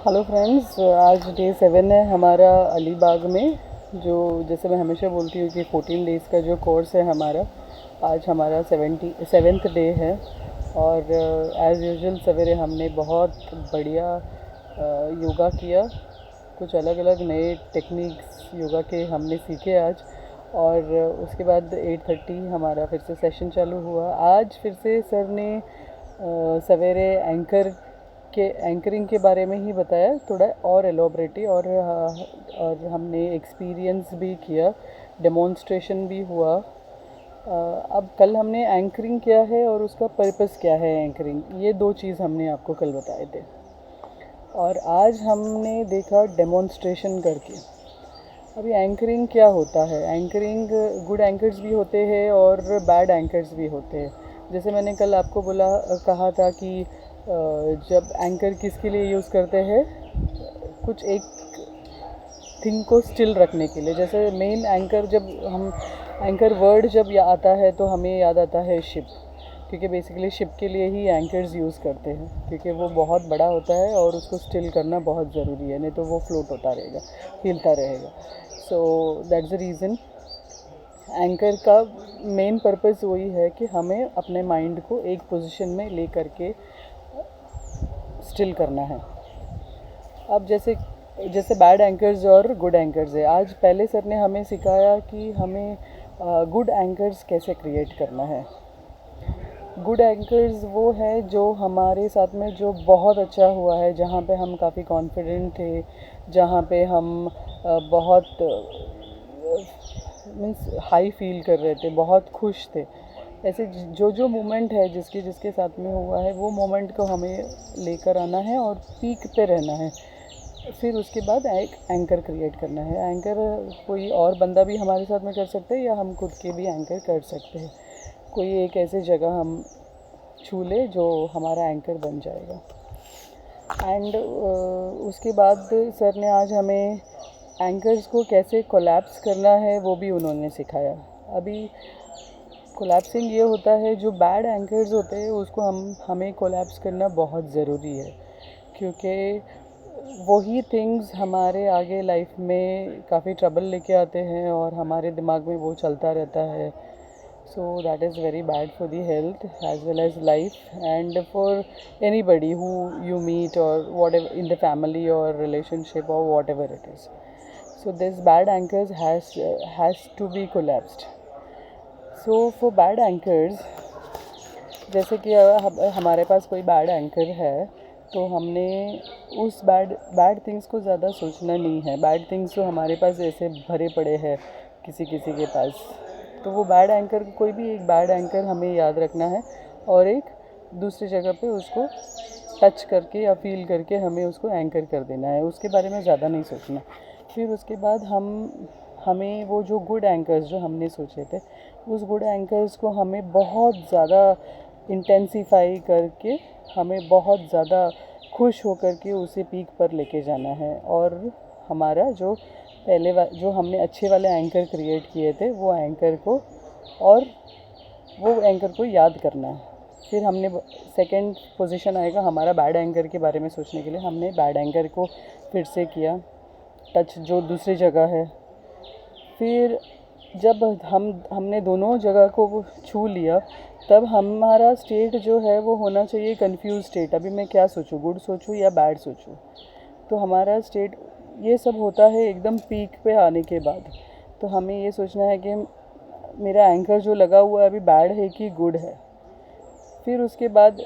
Hello friends, आज day 7 है हमारा अलीबाग में। जो जैसे मैं हमेशा बोलती हूँ कि 14 डेज़ का जो कोर्स है हमारा, आज हमारा 77th डे है। और एज़ यूजुअल सवेरे हमने बहुत बढ़िया योगा किया। कुछ अलग अलग नए टेक्निक्स योगा के हमने सीखे आज। और उसके बाद 8:30 हमारा फिर से सेशन चालू हुआ। आज फिर से सर ने सवेरे एंकरिंग के बारे में ही बताया, थोड़ा और एलोबरेटी। और हमने एक्सपीरियंस भी किया, डेमोन्स्ट्रेशन भी हुआ। अब कल हमने एंकरिंग किया है और उसका पर्पस क्या है एंकरिंग, ये दो चीज़ हमने आपको कल बताए थे। और आज हमने देखा डेमोन्स्ट्रेशन करके। अभी एंकरिंग क्या होता है? एंकरिंग, गुड एंकर्स भी होते हैं और बैड एंकर्स भी होते हैं। जैसे मैंने कल आपको कहा था कि जब एंकर किसके लिए यूज़ करते हैं, कुछ एक थिंग को स्टिल रखने के लिए। जैसे मेन एंकर, जब हम एंकर वर्ड जब आता है तो हमें याद आता है शिप, क्योंकि बेसिकली शिप के लिए ही एंकर्स यूज़ करते हैं, क्योंकि वो बहुत बड़ा होता है और उसको स्टिल करना बहुत ज़रूरी है, नहीं तो वो फ्लोट होता रहेगा, हिलता रहेगा। So that's the reason anchor का मेन पर्पस वही है कि हमें अपने माइंड को एक पोजीशन में ले करके स्टिल करना है। अब जैसे जैसे बैड एंकर्स और गुड एंकर्स है, आज पहले सर ने हमें सिखाया कि हमें गुड एंकर्स कैसे क्रिएट करना है। गुड एंकर्स वो है जो हमारे साथ में जो बहुत अच्छा हुआ है, जहाँ पे हम काफ़ी कॉन्फिडेंट थे, जहाँ पे हम बहुत मीन्स हाई फील कर रहे थे, बहुत खुश थे। ऐसे जो जो मोमेंट है जिसके जिसके साथ में हुआ है, वो मोमेंट को हमें लेकर आना है और पीक पे रहना है। फिर उसके बाद एक एंकर क्रिएट करना है। एंकर कोई और बंदा भी हमारे साथ में कर सकते हैं या हम खुद के भी एंकर कर सकते हैं। कोई एक ऐसी जगह हम छू ले जो हमारा एंकर बन जाएगा। एंड उसके बाद सर ने आज हमें एंकर्स को कैसे कोलैप्स करना है वो भी उन्होंने सिखाया। अभी कोलैप्सिंग ये होता है, जो बैड एंकर्स होते हैं उसको हमें कोलैप्स करना बहुत ज़रूरी है, क्योंकि वही थिंग्स हमारे आगे लाइफ में काफ़ी ट्रबल लेके आते हैं और हमारे दिमाग में वो चलता रहता है। So that is very bad for the health as well as life and for anybody who you meet और whatever in the family और रिलेशनशिप और whatever it is. So this bad anchors has to be collapsed. So for bad anchors, जैसे कि हमारे पास कोई bad anchor है तो हमने उस बैड थिंग्स को ज़्यादा सोचना नहीं है। बैड थिंग्स तो हमारे पास ऐसे भरे पड़े हैं किसी किसी के पास, तो वो बैड एंकर, कोई भी एक बैड एंकर हमें याद रखना है और एक दूसरी जगह पे उसको टच करके या फील करके हमें उसको एंकर कर देना है। उसके बारे में ज़्यादा नहीं सोचना। फिर उसके बाद हमें वो जो गुड एंकर्स जो हमने सोचे थे, उस गुड एंकर्स को हमें बहुत ज़्यादा इंटेंसीफाई करके, हमें बहुत ज़्यादा खुश होकर के उसे पीक पर लेके जाना है। और हमारा जो जो हमने अच्छे वाले एंकर क्रिएट किए थे वो एंकर को, और वो एंकर को याद करना है। फिर हमने सेकंड पोजीशन आएगा हमारा बैड एंकर के बारे में सोचने के लिए। हमने बैड एंकर को फिर से किया टच, जो दूसरी जगह है। फिर जब हमने दोनों जगह को छू लिया, तब हमारा स्टेट जो है वो होना चाहिए कंफ्यूज स्टेट। अभी मैं क्या सोचूं, गुड सोचूं या बैड सोचूं? तो हमारा स्टेट ये सब होता है एकदम पीक पे आने के बाद। तो हमें ये सोचना है कि मेरा एंकर जो लगा हुआ है अभी बैड है कि गुड है। फिर उसके बाद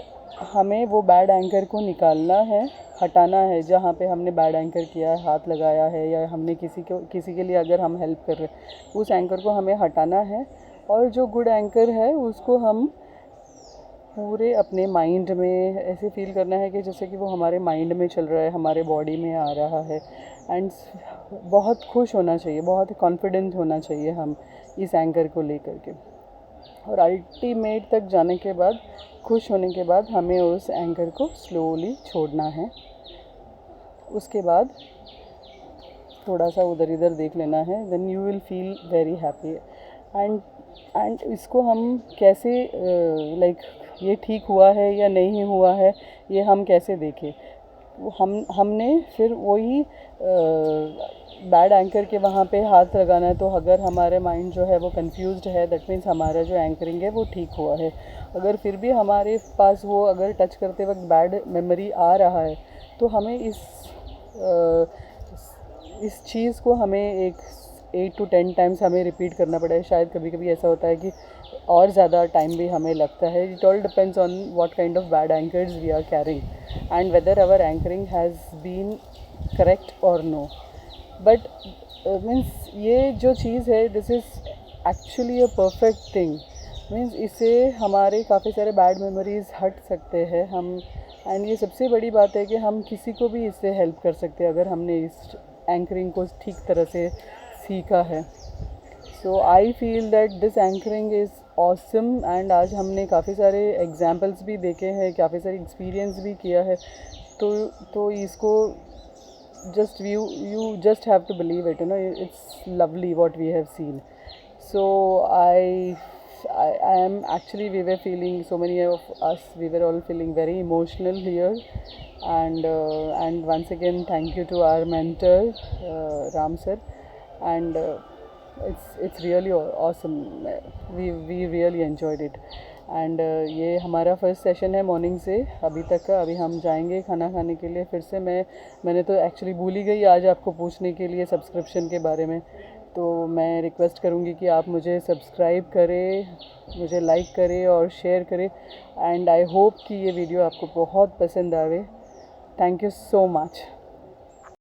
हमें वो बैड एंकर को निकालना है, हटाना है। जहाँ पे हमने बैड एंकर किया है, हाथ लगाया है, या हमने किसी के लिए अगर हम हेल्प कर रहे हैं, उस एंकर को हमें हटाना है। और जो गुड एंकर है उसको हम पूरे अपने माइंड में ऐसे फील करना है कि जैसे कि वो हमारे माइंड में चल रहा है, हमारे बॉडी में आ रहा है। एंड बहुत खुश होना चाहिए, बहुत कॉन्फिडेंट होना चाहिए हम इस एंकर को लेकर के। और अल्टीमेट तक जाने के बाद, खुश होने के बाद, हमें उस एंकर को स्लोली छोड़ना है। उसके बाद थोड़ा सा उधर इधर देख लेना है, then you will feel very happy. And इसको हम कैसे लाइक ये ठीक हुआ है या नहीं हुआ है, ये हम कैसे देखें? हमने फिर वही बैड एंकर के वहाँ पे हाथ लगाना है। तो अगर हमारे माइंड जो है वो कंफ्यूज्ड है, दैट मीन्स हमारा जो एंकरिंग है वो ठीक हुआ है। अगर फिर भी हमारे पास वो अगर टच करते वक्त बैड मेमोरी आ रहा है तो हमें इस चीज़ को हमें एक 8 to 10 टाइम्स हमें रिपीट करना पड़ा है। शायद कभी कभी ऐसा होता है कि और ज़्यादा टाइम भी हमें लगता है। It all depends on what kind of bad anchors we are carrying and whether our anchoring has been correct और नो। बट मीन्स ये जो चीज़ है, this is actually a perfect thing. Means इससे हमारे काफ़ी सारे बैड मेमोरीज़ हट सकते हैं हम। एंड ये सबसे बड़ी बात है कि हम किसी को भी इससे हेल्प कर सकते हैं अगर हमने इस एंकरिंग को ठीक तरह से सीखा है। So I feel that this anchoring is awesome. And आज हमने काफ़ी सारे एग्जाम्पल्स भी देखे हैं, काफ़ी सारी एक्सपीरियंस भी किया है। तो इसको just you just have to believe it, it's lovely what we have seen. So I am actually, we were feeling, so many of us, we were all feeling very emotional here. And once again thank you to our mentor, Ram sir. And it's really awesome. We really enjoyed it. And ये हमारा first session है morning से अभी तक का। अभी हम जाएंगे खाना खाने के लिए। फिर से मैंने तो एक्चुअली भूल ही गई आज आपको पूछने के लिए सब्सक्रिप्शन के बारे में। तो मैं रिक्वेस्ट करूँगी कि आप मुझे सब्सक्राइब करें, मुझे लाइक करें और शेयर करें। एंड आई होप कि ये वीडियो आपको बहुत पसंद आवे। Thank you so much.